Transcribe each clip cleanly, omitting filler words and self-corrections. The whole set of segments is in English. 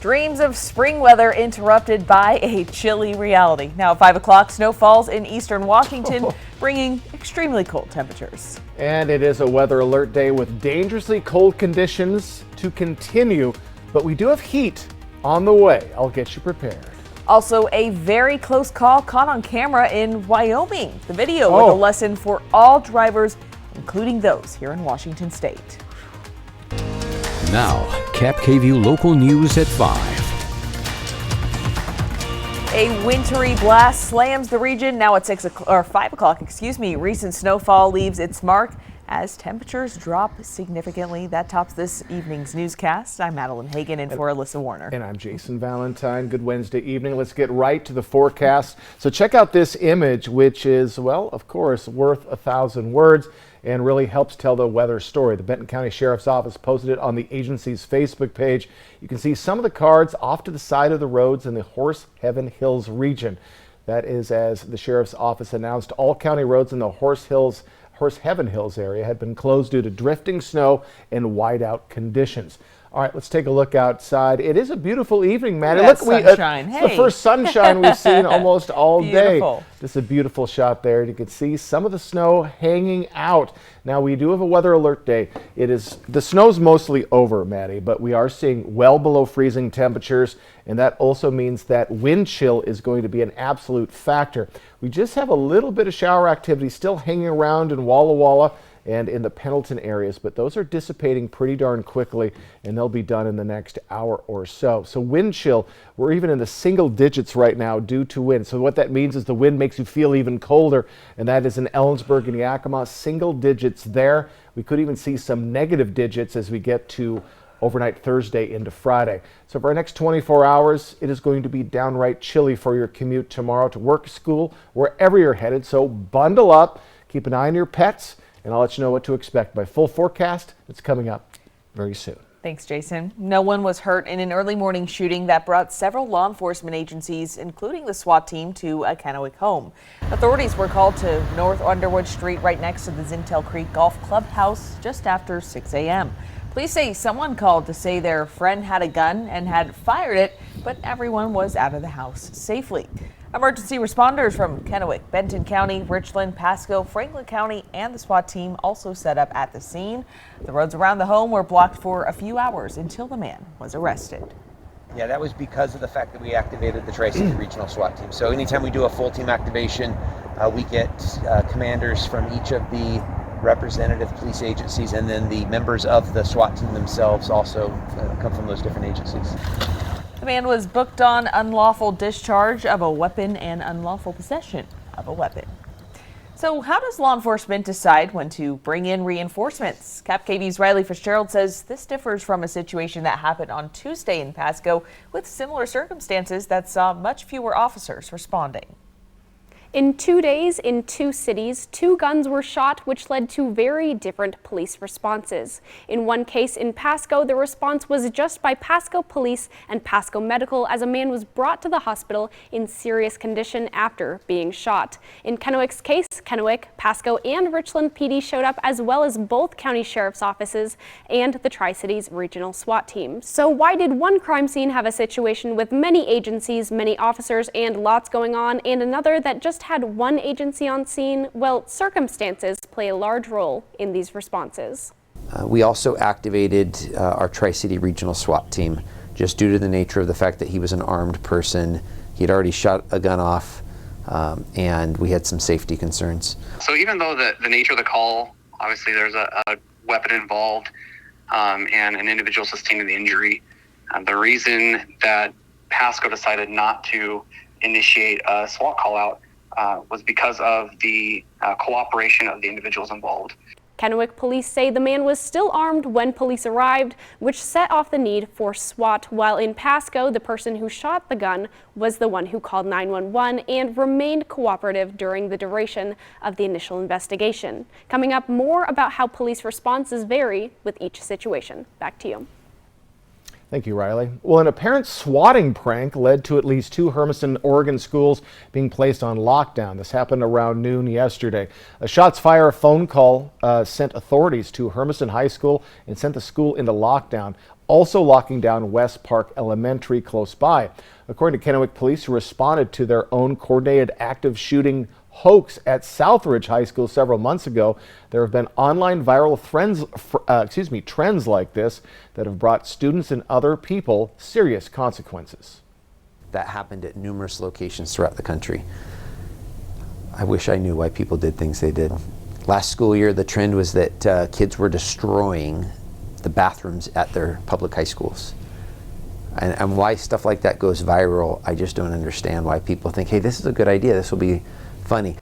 Dreams of spring weather interrupted by a chilly reality. Now at 5 o'clock, snow falls in eastern Washington, bringing extremely cold temperatures. And it is a weather alert day with dangerously cold conditions to continue, but we do have heat on the way. I'll get you prepared. Also, a very close call caught on camera in Wyoming. The video with a lesson for all drivers, including those here in Washington State. Now, KAPP KVEW local news at 5. A wintry blast slams the region now at 5 o'clock. Recent snowfall leaves its mark as temperatures drop significantly. That tops this evening's newscast. I'm Madeline Hagan in for Alyssa Warner. And I'm Jason Valentine. Good Wednesday evening. Let's get right to the forecast. So check out this image, which is, well, of course, worth 1,000 words and really helps tell the weather story. The Benton County Sheriff's Office posted it on the agency's Facebook page. You can see some of the cards off to the side of the roads in the Horse Heaven Hills region. That is as the Sheriff's Office announced all county roads in the Horse Heaven Hills area had been closed due to drifting snow and whiteout conditions. All right, let's take a look outside. It is a beautiful evening, Maddie. Look, sunshine. It's the first sunshine we've seen almost all day. Beautiful. This is a beautiful shot there. You can see some of the snow hanging out. Now, we do have a weather alert day. The snow's mostly over, Maddie, but we are seeing well below freezing temperatures, and that also means that wind chill is going to be an absolute factor. We just have a little bit of shower activity still hanging around in Walla Walla and in the Pendleton areas, but those are dissipating pretty darn quickly, and they'll be done in the next hour or so. So wind chill, we're even in the single digits right now due to wind. So what that means is the wind makes you feel even colder, and that is in Ellensburg and Yakima, single digits there. We could even see some negative digits as we get to overnight Thursday into Friday. So for our next 24 hours, it is going to be downright chilly for your commute tomorrow to work, school, wherever you're headed. So bundle up, keep an eye on your pets, and I'll let you know what to expect by full forecast. It's coming up very soon. Thanks, Jason. No one was hurt in an early morning shooting that brought several law enforcement agencies, including the SWAT team, to a Kennewick home. Authorities were called to North Underwood Street right next to the Zintel Creek Golf Clubhouse just after 6 a.m. Police say someone called to say their friend had a gun and had fired it, but everyone was out of the house safely. Emergency responders from Kennewick, Benton County, Richland, Pasco, Franklin County, and the SWAT team also set up at the scene. The roads around the home were blocked for a few hours until the man was arrested. Yeah, that was because of the fact that we activated the Tri-City Regional SWAT team. So anytime we do a full team activation, we get commanders from each of the representative police agencies, and then the members of the SWAT team themselves also come from those different agencies. The man was booked on unlawful discharge of a weapon and unlawful possession of a weapon. So how does law enforcement decide when to bring in reinforcements? KAPP KVEW's Riley Fitzgerald says this differs from a situation that happened on Tuesday in Pasco with similar circumstances that saw much fewer officers responding. In 2 days, in 2 cities, 2 guns were shot, which led to very different police responses. In one case in Pasco, the response was just by Pasco Police and Pasco Medical as a man was brought to the hospital in serious condition after being shot. In Kennewick's case, Kennewick, Pasco, and Richland PD showed up, as well as both county sheriff's offices and the Tri-Cities Regional SWAT team. So why did one crime scene have a situation with many agencies, many officers, and lots going on, and another that just had one agency on scene? Well, circumstances play a large role in these responses. We also activated our Tri-City Regional SWAT team just due to the nature of the fact that he was an armed person. He had already shot a gun off, and we had some safety concerns. So even though the nature of the call, obviously there's a weapon involved and an individual sustaining the injury, the reason that Pasco decided not to initiate a SWAT call out was because of the cooperation of the individuals involved. Kennewick police say the man was still armed when police arrived, which set off the need for SWAT, while in Pasco, the person who shot the gun was the one who called 911 and remained cooperative during the duration of the initial investigation. Coming up, more about how police responses vary with each situation. Back to you. Thank you, Riley. Well, an apparent swatting prank led to at least 2 Hermiston, Oregon schools being placed on lockdown. This happened around noon yesterday. A shots fired phone call sent authorities to Hermiston High School and sent the school into lockdown. also locking down West Park Elementary close by. According to Kennewick police, who responded to their own coordinated active shooting hoax at Southridge High School several months ago, there have been online viral trends like this that have brought students and other people serious consequences. That happened at numerous locations throughout the country. I wish I knew why people did things they did. Last school year, the trend was that kids were destroying the bathrooms at their public high schools. And why stuff like that goes viral, I just don't understand why people think, hey, this is a good idea, this will be funny.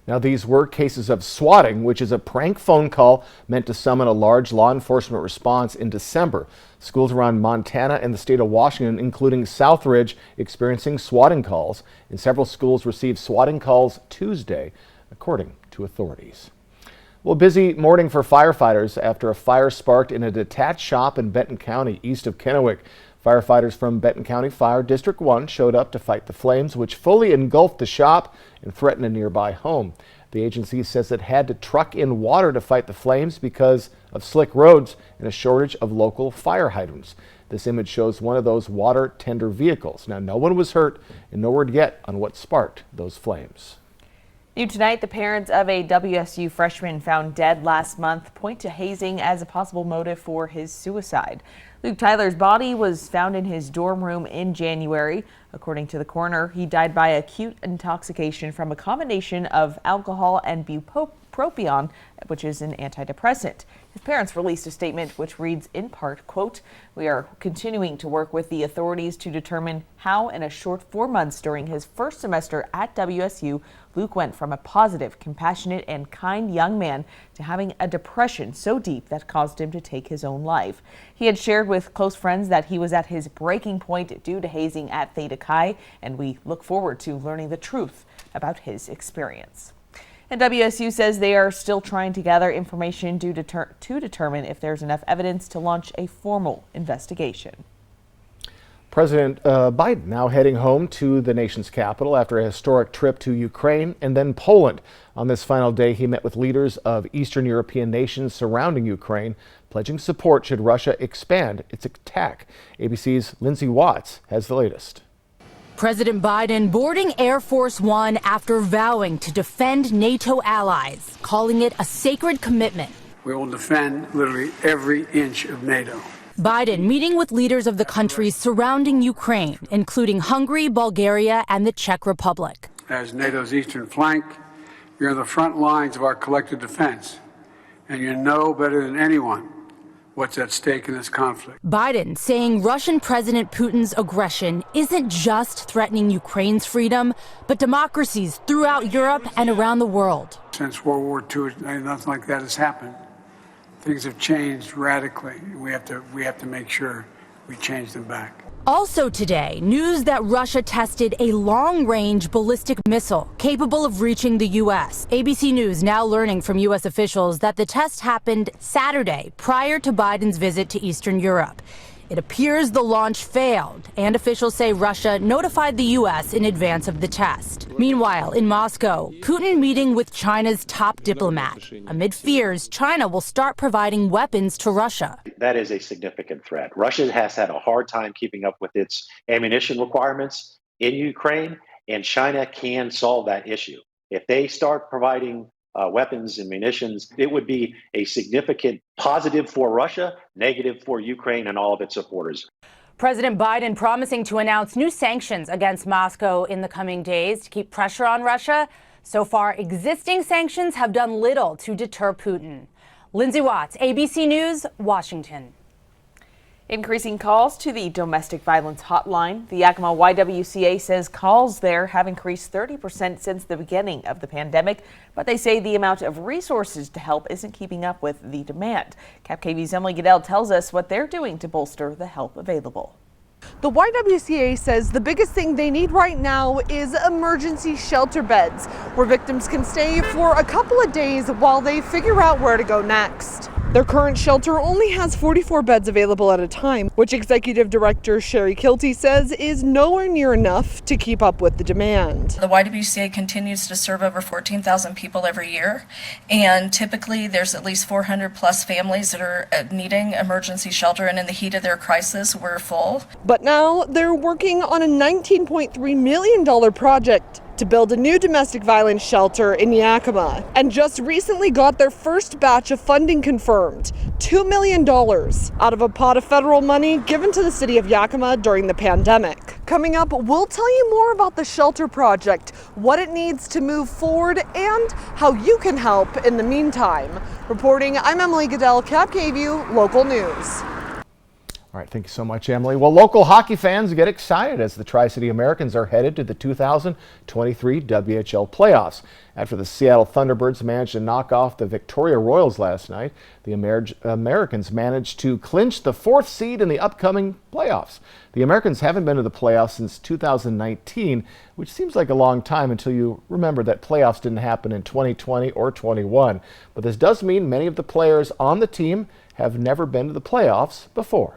Now, these were cases of swatting, which is a prank phone call meant to summon a large law enforcement response in December. Schools around Montana and the state of Washington, including Southridge, experiencing swatting calls, and several schools received swatting calls Tuesday, according to authorities. Well, busy morning for firefighters after a fire sparked in a detached shop in Benton County, east of Kennewick. Firefighters from Benton County Fire District 1 showed up to fight the flames, which fully engulfed the shop and threatened a nearby home. The agency says it had to truck in water to fight the flames because of slick roads and a shortage of local fire hydrants. This image shows one of those water tender vehicles. Now, no one was hurt and no word yet on what sparked those flames. New tonight, the parents of a WSU freshman found dead last month point to hazing as a possible motive for his suicide. Luke Tyler's body was found in his dorm room in January. According to the coroner, he died by acute intoxication from a combination of alcohol and bupropion, which is an antidepressant. His parents released a statement which reads in part, quote, "We are continuing to work with the authorities to determine how in a short 4 months during his first semester at WSU, Luke went from a positive, compassionate, and kind young man to having a depression so deep that caused him to take his own life." He had shared with close friends that he was at his breaking point due to hazing at Theta Chi, and we look forward to learning the truth about his experience. And WSU says they are still trying to gather information to determine if there's enough evidence to launch a formal investigation. President Biden now heading home to the nation's capital after a historic trip to Ukraine and then Poland. On this final day, he met with leaders of Eastern European nations surrounding Ukraine, pledging support should Russia expand its attack. ABC's Lindsay Watts has the latest. President Biden boarding Air Force One after vowing to defend NATO allies, calling it a sacred commitment. We will defend literally every inch of NATO. Biden meeting with leaders of the countries surrounding Ukraine, including Hungary, Bulgaria, and the Czech Republic. As NATO's eastern flank, you're on the front lines of our collective defense, and you know better than anyone what's at stake in this conflict. Biden saying Russian President Putin's aggression isn't just threatening Ukraine's freedom, but democracies throughout Europe and around the world. Since World War II, nothing like that has happened. Things have changed radically. We have to make sure we change them back. Also today, news that Russia tested a long-range ballistic missile capable of reaching the U.S. ABC News now learning from U.S. officials that the test happened Saturday prior to Biden's visit to Eastern Europe. It appears the launch failed, and officials say Russia notified the U.S. in advance of the test. Meanwhile, in Moscow, Putin meeting with China's top diplomat amid fears China will start providing weapons to Russia. That is a significant threat. Russia has had a hard time keeping up with its ammunition requirements in Ukraine, and China can solve that issue. If they start providing weapons and munitions, it would be a significant positive for Russia, negative for Ukraine and all of its supporters. President Biden promising to announce new sanctions against Moscow in the coming days to keep pressure on Russia. So far, existing sanctions have done little to deter Putin. Lindsay Watts, ABC News, Washington. Increasing calls to the domestic violence hotline. The Yakima YWCA says calls there have increased 30% since the beginning of the pandemic, but they say the amount of resources to help isn't keeping up with the demand. KAPP-KVEW's Emily Goodell tells us what they're doing to bolster the help available. The YWCA says the biggest thing they need right now is emergency shelter beds where victims can stay for a couple of days while they figure out where to go next. Their current shelter only has 44 beds available at a time, which Executive Director Sherry Kilty says is nowhere near enough to keep up with the demand. The YWCA continues to serve over 14,000 people every year, and typically there's at least 400 plus families that are needing emergency shelter, and in the heat of their crisis, we're full. But now they're working on a $19.3 million project to build a new domestic violence shelter in Yakima, and just recently got their first batch of funding confirmed, $2 million out of a pot of federal money given to the city of Yakima during the pandemic. Coming up, we'll tell you more about the shelter project, what it needs to move forward, and how you can help in the meantime. Reporting, I'm Emily Goodell, KAPP Local News. All right, thank you so much, Emily. Well, local hockey fans get excited as the Tri-City Americans are headed to the 2023 WHL playoffs. After the Seattle Thunderbirds managed to knock off the Victoria Royals last night, the Americans managed to clinch the 4th seed in the upcoming playoffs. The Americans haven't been to the playoffs since 2019, which seems like a long time until you remember that playoffs didn't happen in 2020 or 21. But this does mean many of the players on the team have never been to the playoffs before.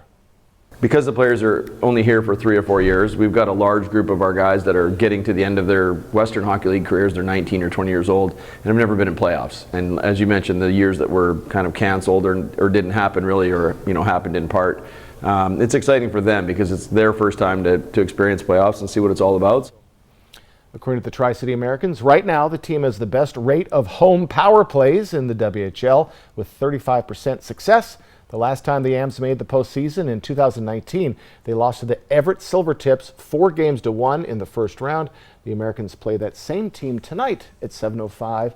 Because the players are only here for 3 or 4 years, we've got a large group of our guys that are getting to the end of their Western Hockey League careers. They're 19 or 20 years old and have never been in playoffs. And as you mentioned, the years that were kind of canceled or didn't happen really, or happened in part, it's exciting for them because it's their first time to experience playoffs and see what it's all about. According to the Tri-City Americans, right now the team has the best rate of home power plays in the WHL with 35% success. The last time the Ams made the postseason in 2019, they lost to the Everett Silvertips 4-1 in the first round. The Americans play that same team tonight at 7:05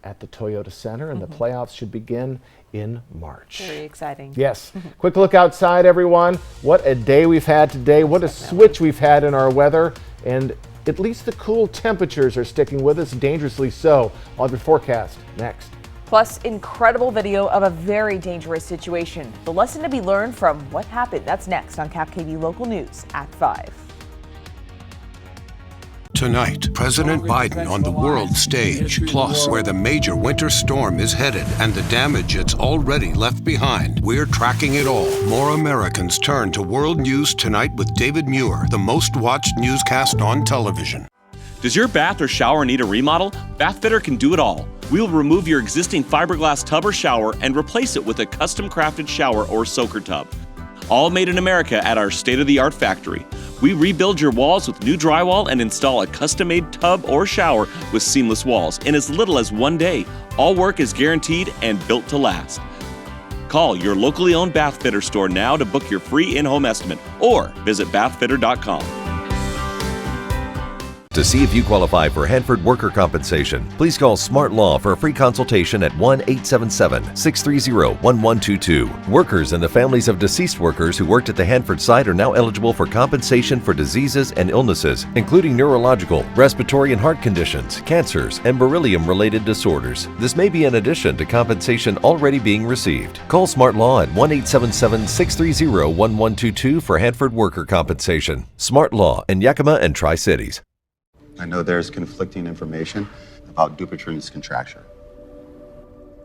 at the Toyota Center, and the playoffs should begin in March. Very exciting. Yes. Quick look outside, everyone. What a day we've had today. What a switch we've had in our weather. And at least the cool temperatures are sticking with us, dangerously so. I'll have your forecast next. Plus, incredible video of a very dangerous situation. The lesson to be learned from what happened. That's next on KAPP Local News at 5. Tonight, President Biden on the world stage, plus where the major winter storm is headed and the damage it's already left behind. We're tracking it all. More Americans turn to World News Tonight with David Muir, the most watched newscast on television. Does your bath or shower need a remodel? Bathfitter can do it all. We will remove your existing fiberglass tub or shower and replace it with a custom crafted shower or soaker tub. All made in America at our state-of-the-art factory. We rebuild your walls with new drywall and install a custom-made tub or shower with seamless walls in as little as 1 day. All work is guaranteed and built to last. Call your locally owned Bathfitter store now to book your free in-home estimate or visit bathfitter.com. To see if you qualify for Hanford worker compensation, please call Smart Law for a free consultation at 1-877-630-1122. Workers and the families of deceased workers who worked at the Hanford site are now eligible for compensation for diseases and illnesses, including neurological, respiratory and heart conditions, cancers, and beryllium-related disorders. This may be in addition to compensation already being received. Call Smart Law at 1-877-630-1122 for Hanford worker compensation. Smart Law in Yakima and Tri-Cities. I know there's conflicting information about Dupuytren's contracture.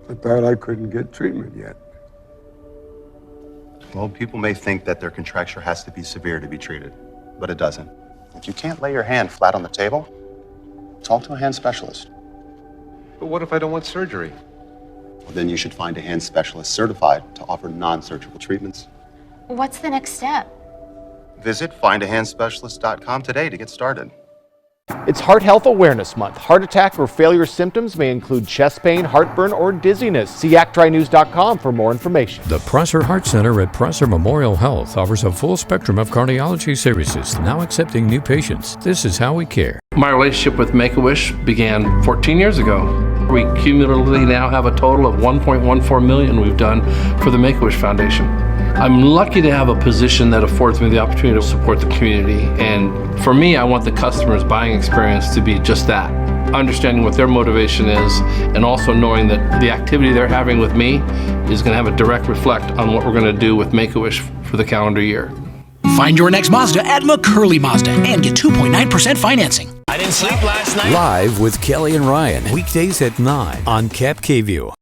I thought I couldn't get treatment yet. Well, people may think that their contracture has to be severe to be treated, but it doesn't. If you can't lay your hand flat on the table, talk to a hand specialist. But what if I don't want surgery? Well, then you should find a hand specialist certified to offer non-surgical treatments. What's the next step? Visit findahandspecialist.com today to get started. It's Heart Health Awareness Month. Heart attack or failure symptoms may include chest pain, heartburn, or dizziness. See actrinews.com for more information. The Prosser Heart Center at Prosser Memorial Health offers a full spectrum of cardiology services, now accepting new patients. This is how we care. My relationship with Make-A-Wish began 14 years ago. We cumulatively now have a total of $1.14 million we've done for the Make-A-Wish Foundation. I'm lucky to have a position that affords me the opportunity to support the community. And for me, I want the customer's buying experience to be just that. Understanding what their motivation is and also knowing that the activity they're having with me is going to have a direct reflect on what we're going to do with Make-A-Wish for the calendar year. Find your next Mazda at McCurley Mazda and get 2.9% financing. I didn't sleep last night. Live with Kelly and Ryan, weekdays at 9 on KAPP.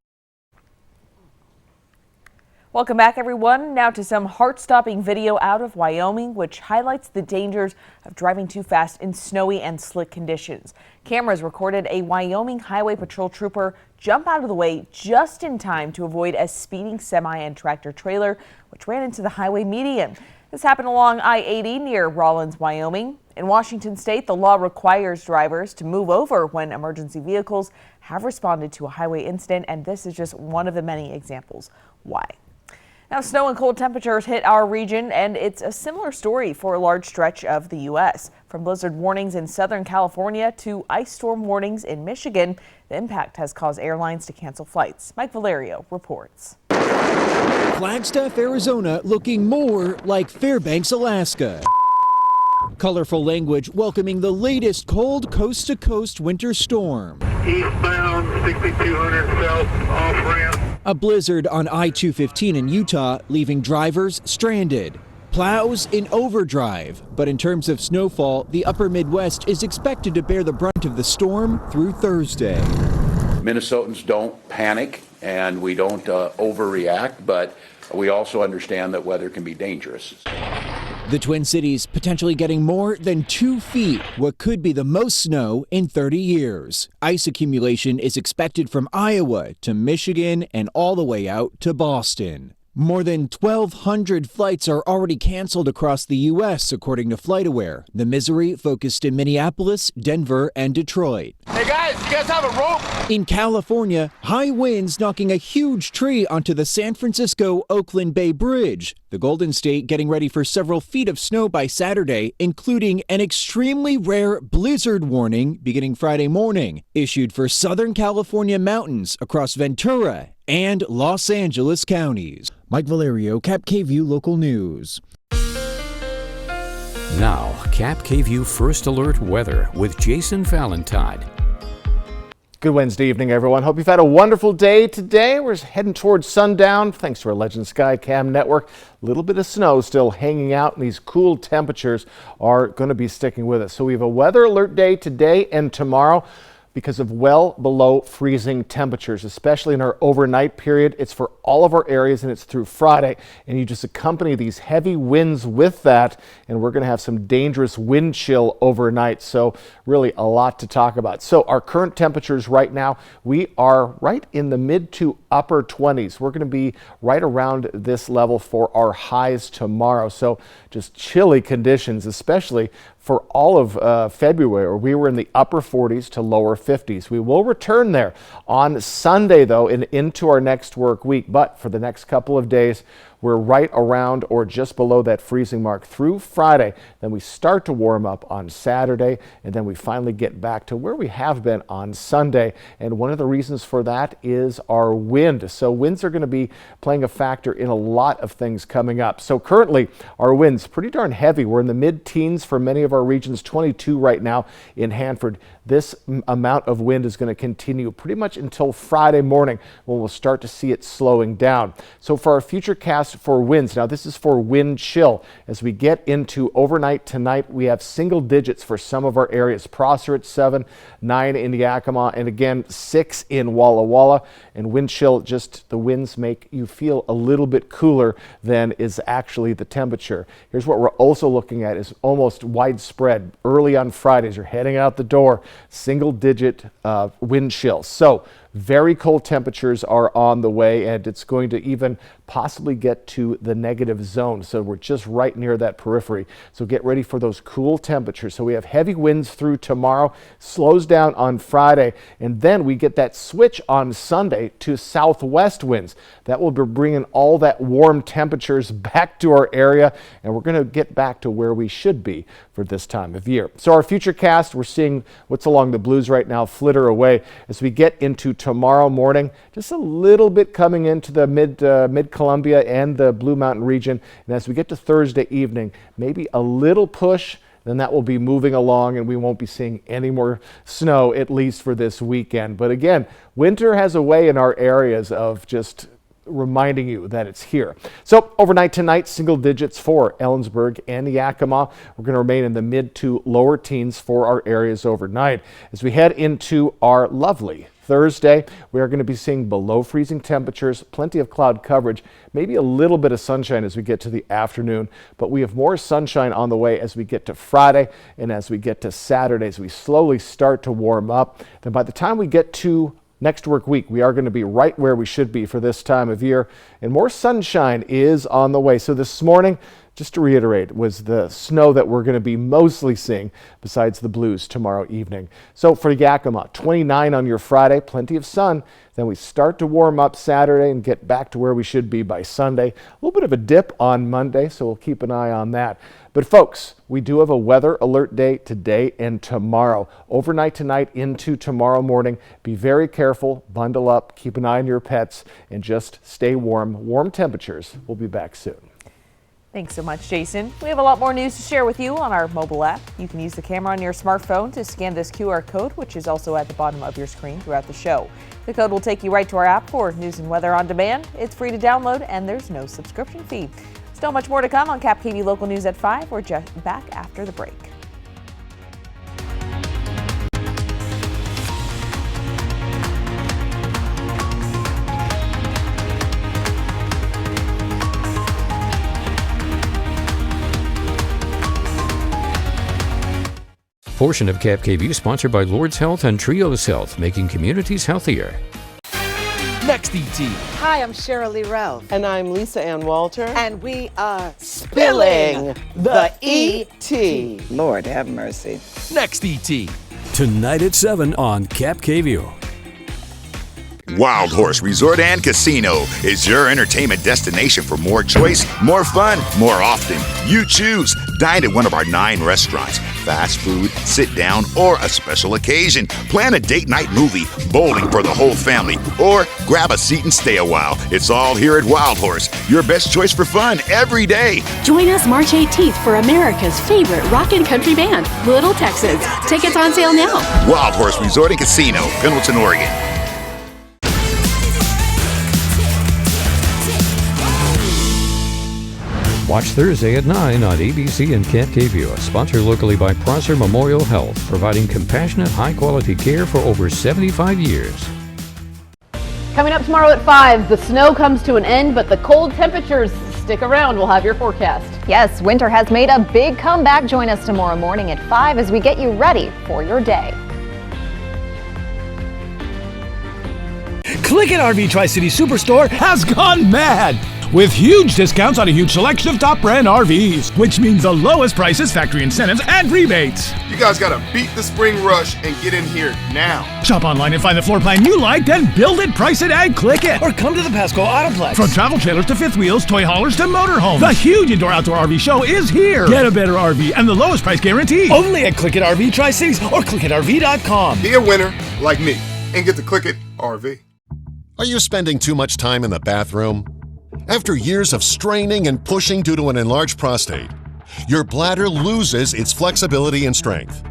Welcome back, everyone. Now to some heart-stopping video out of Wyoming, which highlights the dangers of driving too fast in snowy and slick conditions. Cameras recorded a Wyoming Highway Patrol trooper jump out of the way just in time to avoid a speeding semi and tractor trailer, which ran into the highway median. This happened along I-80 near Rawlins, Wyoming. In Washington state, the law requires drivers to move over when emergency vehicles have responded to a highway incident, and this is just one of the many examples why. Now, snow and cold temperatures hit our region, and it's a similar story for a large stretch of the U.S. From blizzard warnings in Southern California to ice storm warnings in Michigan, the impact has caused airlines to cancel flights. Mike Valerio reports. Flagstaff, Arizona looking more like Fairbanks, Alaska. Colorful language welcoming the latest cold coast-to-coast winter storm. Eastbound 6200 south off-ramp. A blizzard on I-215 in Utah, leaving drivers stranded. Plows in overdrive, but in terms of snowfall, the upper Midwest is expected to bear the brunt of the storm through Thursday. Minnesotans don't panic and we don't overreact, but we also understand that weather can be dangerous. The Twin Cities potentially getting more than 2 feet, what could be the most snow in 30 years. Ice accumulation is expected from Iowa to Michigan and all the way out to Boston. More than 1,200 flights are already canceled across the U.S., according to FlightAware. The misery focused in Minneapolis, Denver, and Detroit. Hey guys, you guys have a rope? In California, high winds knocking a huge tree onto the San Francisco-Oakland Bay Bridge. The Golden State getting ready for several feet of snow by Saturday, including an extremely rare blizzard warning beginning Friday morning, issued for Southern California mountains across Ventura and Los Angeles counties. Mike Valerio, KAPP KVEW Local News. Now, KAPP KVEW First Alert Weather with Jason Valentine. Good Wednesday evening, everyone. Hope you've had a wonderful day today. We're heading towards sundown thanks to our Legend Skycam network. A little bit of snow still hanging out, and these cool temperatures are going to be sticking with us. So we have a weather alert day today and tomorrow because of well below freezing temperatures, especially in our overnight period. It's for all of our areas and it's through Friday. And you just accompany these heavy winds with that, and we're going to have some dangerous wind chill overnight. So really a lot to talk about. So our current temperatures right now, we are right in the mid to upper 20s. We're going to be right around this level for our highs tomorrow. So just chilly conditions, especially for all of February, where we were in the upper 40s to lower 50s. We will return there on Sunday, though, and into our next work week. But for the next couple of days, we're right around or just below that freezing mark through Friday. Then we start to warm up on Saturday, and then we finally get back to where we have been on Sunday. And one of the reasons for that is our wind. So winds are going to be playing a factor in a lot of things coming up. So currently, our winds pretty darn heavy. We're in the mid-teens for many of our regions, 22 right now in Hanford. This amount of wind is going to continue pretty much until Friday morning, when we'll start to see it slowing down. So for our future cast for winds, now this is for wind chill. As we get into overnight tonight, we have single digits for some of our areas. Prosser at 7, 9 in Yakima, and again 6 in Walla Walla. And wind chill, just the winds make you feel a little bit cooler than is actually the temperature. Here's what we're also looking at is almost widespread early on Fridays. You're heading out the door, single digit wind chill. So very cold temperatures are on the way, and it's going to even possibly get to the negative zone. So we're just right near that periphery. So get ready for those cool temperatures. So we have heavy winds through tomorrow, slows down on Friday, and then we get that switch on Sunday to southwest winds. That will be bringing all that warm temperatures back to our area, and we're going to get back to where we should be for this time of year. So our future cast, we're seeing what's along the blues right now flitter away as we get into tomorrow morning. Just a little bit coming into the mid-Columbia and the Blue Mountain region. And as we get to Thursday evening, maybe a little push, then that will be moving along and we won't be seeing any more snow, at least for this weekend. But again, winter has a way in our areas of just reminding you that it's here. So overnight tonight, single digits for Ellensburg and Yakima. We're going to remain in the mid to lower teens for our areas overnight. As we head into our lovely Thursday, we are going to be seeing below freezing temperatures, plenty of cloud coverage, maybe a little bit of sunshine as we get to the afternoon, but we have more sunshine on the way as we get to Friday and as we get to Saturday, as we slowly start to warm up. Then by the time we get to next work week, we are going to be right where we should be for this time of year, and more sunshine is on the way. So this morning, just to reiterate, was the snow that we're going to be mostly seeing besides the blues tomorrow evening. So for Yakima, 29 on your Friday, plenty of sun. Then we start to warm up Saturday and get back to where we should be by Sunday. A little bit of a dip on Monday, so we'll keep an eye on that. But folks, we do have a weather alert day today and tomorrow. Overnight tonight into tomorrow morning. Be very careful, bundle up, keep an eye on your pets, and just stay warm. Warm temperatures. We'll be back soon. Thanks so much, Jason. We have a lot more news to share with you on our mobile app. You can use the camera on your smartphone to scan this QR code, which is also at the bottom of your screen throughout the show. The code will take you right to our app for news and weather on demand. It's free to download, and there's no subscription fee. Still much more to come on KAPP KVEW Local News at 5. We're just back after the break. Portion of KAPP KVEW sponsored by Lord's Health and Trios Health, making communities healthier. Next ET. Hi, I'm Cheryl Lee Ralph. And I'm Lisa Ann Walter. And we are spilling the ET. Lord have mercy. Next ET. Tonight at 7 on KAPP KVEW. Wild Horse Resort and Casino is your entertainment destination for more choice, more fun, more often. You choose. Dine at one of our 9 restaurants, fast food, sit down, or a special occasion. Plan a date night movie, bowling for the whole family, or grab a seat and stay a while. It's all here at Wild Horse, your best choice for fun every day. Join us March 18th for America's favorite rock and country band, Little Texas. Tickets on sale now. Wild Horse Resort and Casino, Pendleton, Oregon. Watch Thursday at 9 on ABC and KAPP KVEW, sponsored locally by Prosser Memorial Health, providing compassionate, high-quality care for over 75 years. Coming up tomorrow at 5, the snow comes to an end, but the cold temperatures stick around. We'll have your forecast. Yes, winter has made a big comeback. Join us tomorrow morning at 5 as we get you ready for your day. Click-It RV Tri-City Superstore has gone mad with huge discounts on a huge selection of top brand RVs, which means the lowest prices, factory incentives, and rebates. You guys gotta beat the spring rush and get in here now. Shop online and find the floor plan you like, then build it, price it, and click it. Or come to the Pasco Autoplex. From travel trailers to fifth wheels, toy haulers to motorhomes, the huge indoor-outdoor RV show is here. Get a better RV and the lowest price guarantee. Only at Click-It RV Tri-Cities or ClickItRV.com. Be a winner like me and get the Click-It RV. Are you spending too much time in the bathroom? After years of straining and pushing due to an enlarged prostate, your bladder loses its flexibility and strength.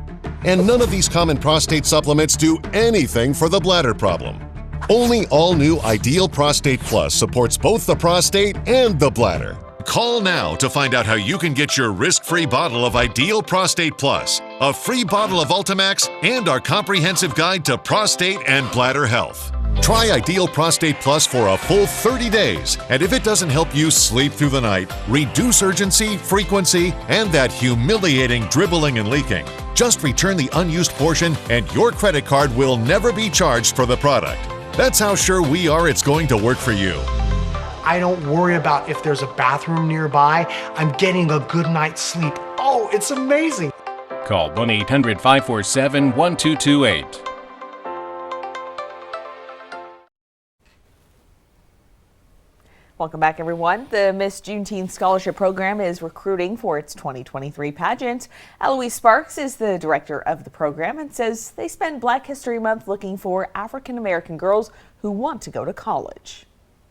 And none of these common prostate supplements do anything for the bladder problem. Only all-new Ideal Prostate Plus supports both the prostate and the bladder. Call now to find out how you can get your risk-free bottle of Ideal Prostate Plus, a free bottle of Ultimax, and our comprehensive guide to prostate and bladder health. Try Ideal Prostate Plus for a full 30 days, and if it doesn't help you sleep through the night, reduce urgency, frequency, and that humiliating dribbling and leaking, just return the unused portion and your credit card will never be charged for the product. That's how sure we are it's going to work for you. I don't worry about if there's a bathroom nearby. I'm getting a good night's sleep. Oh, it's amazing. Call 1-800-547-1228. Welcome back, everyone. The Miss Juneteenth Scholarship Program is recruiting for its 2023 pageant. Eloise Sparks is the director of the program and says they spend Black History Month looking for African-American girls who want to go to college.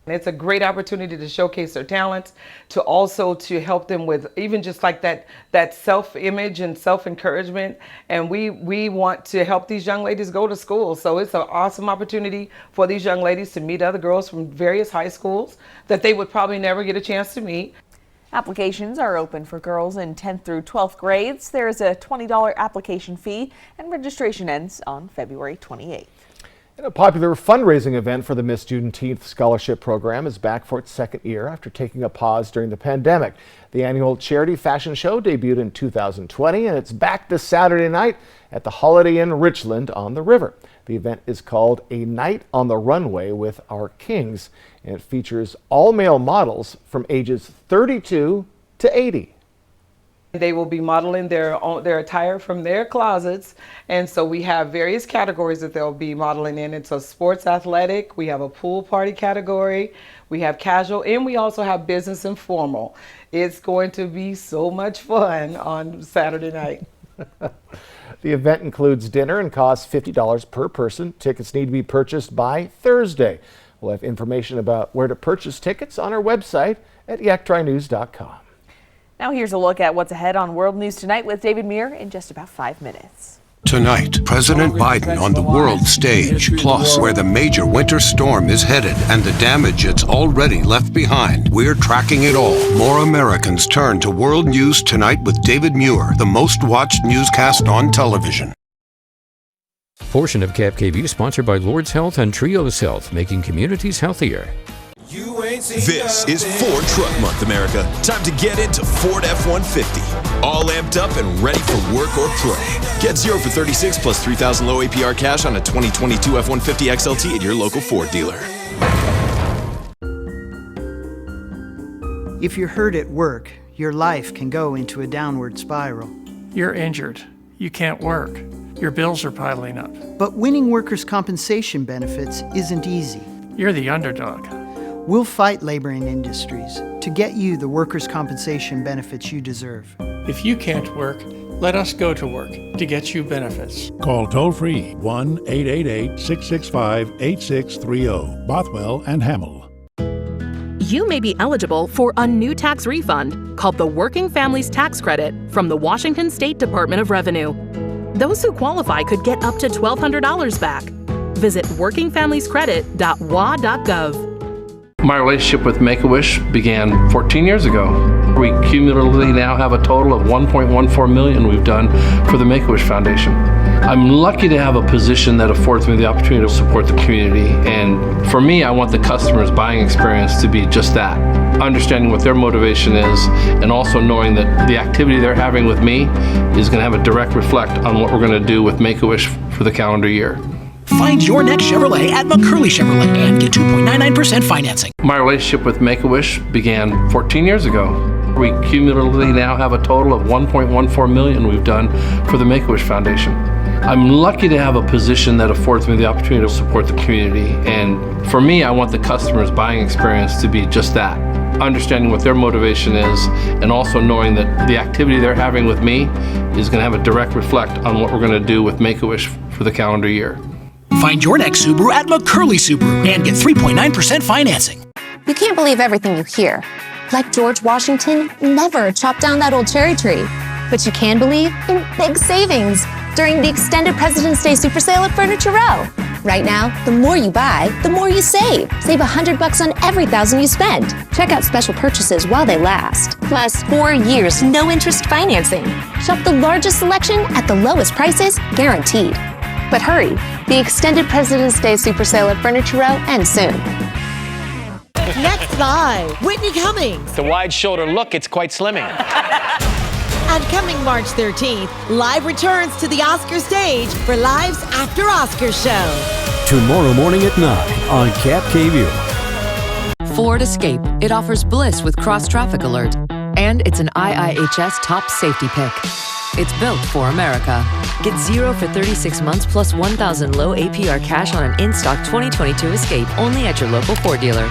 It's a great opportunity to showcase their talents, to also to help them with even just like that self-image and self-encouragement. And we want to help these young ladies go to school. So it's an awesome opportunity for these young ladies to meet other girls from various high schools that they would probably never get a chance to meet. Applications are open for girls in 10th through 12th grades. There is a $20 application fee and registration ends on February 28th. And a popular fundraising event for the Miss Juneteenth Scholarship Program is back for its second year after taking a pause during the pandemic. The annual charity fashion show debuted in 2020, and it's back this Saturday night at the Holiday Inn Richland on the river. The event is called A Night on the Runway with Our Kings, and it features all-male models from ages 32 to 80. They will be modeling their attire from their closets, and so we have various categories that they'll be modeling in. It's a sports athletic, we have a pool party category, we have casual, and we also have business and formal. It's going to be so much fun on Saturday night. The event includes dinner and costs $50 per person. Tickets need to be purchased by Thursday. We'll have information about where to purchase tickets on our website at yaktrinews.com. Now here's a look at what's ahead on World News Tonight with David Muir in just about 5 minutes. Tonight, President Biden on the world stage, plus where the major winter storm is headed and the damage it's already left behind. We're tracking it all. More Americans turn to World News Tonight with David Muir, the most watched newscast on television. Portion of KAPP sponsored by Lord's Health and Trios Health, making communities healthier. This is Ford Truck Month, America. Time to get into Ford F-150. All amped up and ready for work or play. Get 0 for 36 plus $3,000 low APR cash on a 2022 F-150 XLT at your local Ford dealer. If you're hurt at work, your life can go into a downward spiral. You're injured. You can't work. Your bills are piling up. But winning workers' compensation benefits isn't easy. You're the underdog. We'll fight labor and industries to get you the workers' compensation benefits you deserve. If you can't work, let us go to work to get you benefits. Call toll-free 1-888-665-8630. Bothwell and Hamill. You may be eligible for a new tax refund called the Working Families Tax Credit from the Washington State Department of Revenue. Those who qualify could get up to $1,200 back. Visit workingfamiliescredit.wa.gov. My relationship with Make-A-Wish began 14 years ago. We cumulatively now have a total of $1.14 million we've done for the Make-A-Wish Foundation. I'm lucky to have a position that affords me the opportunity to support the community, and for me, I want the customer's buying experience to be just that. Understanding what their motivation is, and also knowing that the activity they're having with me is going to have a direct reflect on what we're going to do with Make-A-Wish for the calendar year. Find your next Chevrolet at McCurley Chevrolet and get 2.99% financing. My relationship with Make-A-Wish began 14 years ago. We cumulatively now have a total of $1.14 million we've done for the Make-A-Wish Foundation. I'm lucky to have a position that affords me the opportunity to support the community, and for me, I want the customer's buying experience to be just that. Understanding what their motivation is, and also knowing that the activity they're having with me is going to have a direct reflect on what we're going to do with Make-A-Wish for the calendar year. Find your next Subaru at McCurley Subaru and get 3.9% financing. You can't believe everything you hear. Like George Washington never chopped down that old cherry tree. But you can believe in big savings during the extended President's Day Super Sale at Furniture Row. Right now, the more you buy, the more you save. Save $100 on every $1,000 you spend. Check out special purchases while they last. Plus, 4 years, no interest financing. Shop the largest selection at the lowest prices, guaranteed. But hurry, the extended President's Day Super Sale at Furniture Row ends soon. Next live, Whitney Cummings. The wide shoulder look, it's quite slimming. And coming March 13th, Live returns to the Oscar stage for Live's After Oscars show. Tomorrow morning at 9 on KAPP. Ford Escape. It offers bliss with cross-traffic alert. And it's an IIHS top safety pick. It's built for America. Get 0 for 36 months plus $1,000 low APR cash on an in-stock 2022 Escape only at your local Ford dealer.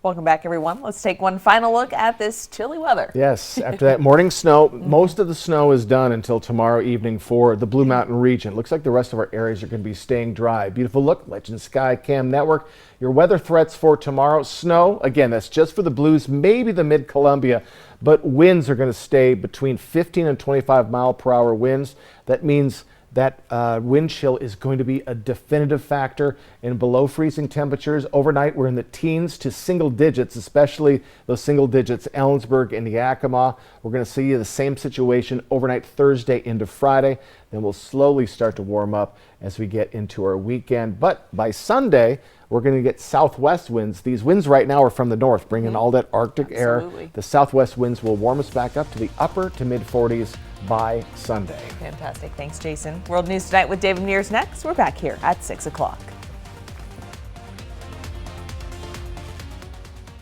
Welcome back, everyone. Let's take one final look at this chilly weather. Yes, after that morning snow, most of the snow is done until tomorrow evening for the Blue Mountain region. Looks like the rest of our areas are going to be staying dry. Beautiful look, Legend Sky Cam Network. Your weather threats for tomorrow: snow, again, that's just for the Blues, maybe the mid-Columbia, but winds are going to stay between 15 and 25 mile per hour winds. That means that wind chill is going to be a definitive factor in below freezing temperatures. Overnight, we're in the teens to single digits, especially those single digits, Ellensburg and Yakima. We're going to see the same situation overnight Thursday into Friday. Then we'll slowly start to warm up as we get into our weekend. But by Sunday, we're going to get southwest winds. These winds right now are from the north, bringing all that Arctic air. The southwest winds will warm us back up to the upper to mid 40s by Sunday. Fantastic. Thanks, Jason. World News Tonight with David Mears next. We're back here at 6 o'clock.